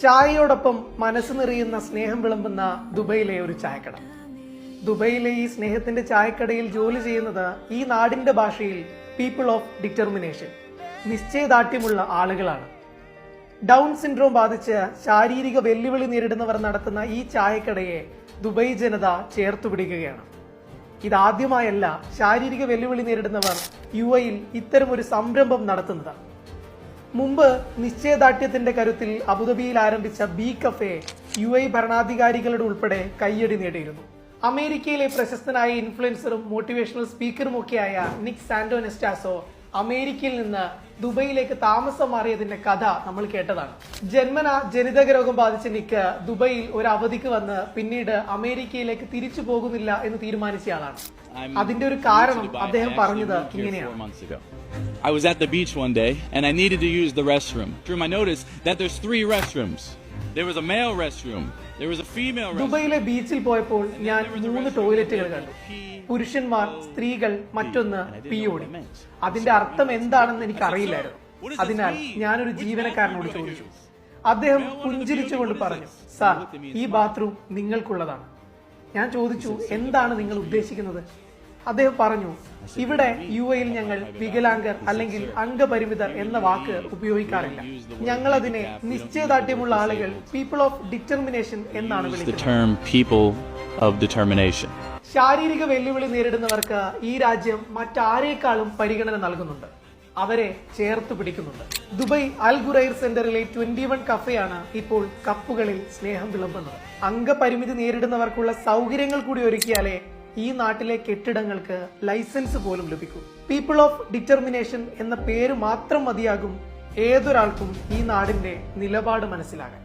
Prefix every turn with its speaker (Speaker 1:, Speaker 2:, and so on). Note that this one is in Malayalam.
Speaker 1: ചായയോടൊപ്പം മനസ്സ് നിറയുന്ന സ്നേഹം വിളമ്പുന്ന ദുബൈയിലെ ഒരു ചായക്കട. ദുബൈയിലെ ഈ സ്നേഹത്തിന്റെ ചായക്കടയിൽ ജോലി ചെയ്യുന്നത് ഈ നാടിന്റെ ഭാഷയിൽ പീപ്പിൾ ഓഫ് ഡിറ്റർമിനേഷൻ, നിശ്ചയദാർഢ്യമുള്ള ആളുകളാണ്. ഡൗൺ സിൻഡ്രോം ബാധിച്ച് ശാരീരിക വെല്ലുവിളി നേരിടുന്നവർ നടത്തുന്ന ഈ ചായക്കടയെ ദുബൈ ജനത ചേർത്തുപിടിക്കുകയാണ്. ഇതാദ്യമായല്ല ശാരീരിക വെല്ലുവിളി നേരിടുന്നവർ യുഎയിൽ ഇത്തരമൊരു സംരംഭം നടത്തുന്നത്. മുമ്പ് നിശ്ചയദാർഢ്യത്തിന്റെ കരുത്തിൽ അബുദാബിയിൽ ആരംഭിച്ച ബി കഫേ യുഎഇ ഭരണാധികാരികളുടെ ഉൾപ്പെടെ കയ്യടി നേടിയിരുന്നു. അമേരിക്കയിലെ പ്രശസ്തനായ ഇൻഫ്ലുവൻസറും മോട്ടിവേഷണൽ സ്പീക്കറുമൊക്കെയായ നിക് സാന്റോനെസ്റ്റാസോ അമേരിക്കയിൽ നിന്ന് ദുബൈയിലേക്ക് താമസം മാറിയതിന്റെ കഥ നമ്മൾ കേട്ടതാണ്. ജന്മന ജനിതക രോഗം ബാധിച്ച നിക്ക് ദുബൈയിൽ ഒരു അവധിക്ക് വന്ന് പിന്നീട് അമേരിക്കയിലേക്ക് തിരിച്ചു പോകുന്നില്ല എന്ന് തീരുമാനിച്ചയാളാണ്. അതിന്റെ ഒരു കാരണം അദ്ദേഹം പറഞ്ഞത് ഇങ്ങനെയാണ്.
Speaker 2: I was at the beach one day and I needed to use the restroom. I noticed that there's 3 restrooms. There was a male restroom, there was a female restroom.
Speaker 1: ദുബൈയിലെ ബീച്ചിൽ പോയപ്പോൾ ഞാൻ 3 ടോയ്ലറ്റുകൾ കണ്ടു. പുരുഷന്മാർ, സ്ത്രീകൾ, മറ്റൊന്ന് പിയോടി. അതിന്റെ അർത്ഥം എന്താണെന്ന് എനിക്ക് അറിയില്ലായിരുന്നു. അതിനാൽ ഞാനൊരു ജീവനക്കാരനോട് ചോദിച്ചു. അദ്ദേഹം പുഞ്ചിരിച്ചുകൊണ്ട് പറഞ്ഞു, സാർ, ഈ ബാത്റൂം നിങ്ങൾക്കുള്ളതാണ്. ഞാൻ ചോദിച്ചു, എന്താണ് നിങ്ങൾ ഉദ്ദേശിക്കുന്നത്? അദ്ദേഹം പറഞ്ഞു, ഇവിടെ യുഎയിൽ ഞങ്ങൾ വികലാംഗർ അല്ലെങ്കിൽ അംഗപരിമിതർ എന്ന വാക്ക് ഉപയോഗിക്കാറില്ല. ഞങ്ങൾ അതിനെ നിശ്ചയദാർഢ്യമുള്ള ആളുകൾ, പീപ്പിൾ ഓഫ് ഡിറ്റർമിനേഷൻ എന്നാണ് വിളിക്കുന്നത്. ശാരീരിക വെല്ലുവിളി നേരിടുന്നവർക്ക് ഈ രാജ്യം മറ്റാരേക്കാളും പരിഗണന നൽകുന്നുണ്ട്. അവരെ ചേർത്ത് പിടിക്കുന്നുണ്ട്. ദുബൈ അൽ ഖുറൈർ സെന്ററിലെ 21 കഫേയാണ് ഇപ്പോൾ കപ്പുകളിൽ സ്നേഹം വിളമ്പുന്നത്. അംഗപരിമിതി നേരിടുന്നവർക്കുള്ള സൗകര്യങ്ങൾ കൂടി ഒരുക്കിയാലേ ഈ നാട്ടിലെ കെട്ടിടങ്ങൾക്ക് ലൈസൻസ് പോലും ലഭിക്കും. പീപ്പിൾ ഓഫ് ഡിറ്റർമിനേഷൻ എന്ന പേര് മാത്രം മതിയാകും ഏതൊരാൾക്കും ഈ നാടിന്റെ നിലപാട് മനസ്സിലാകാൻ.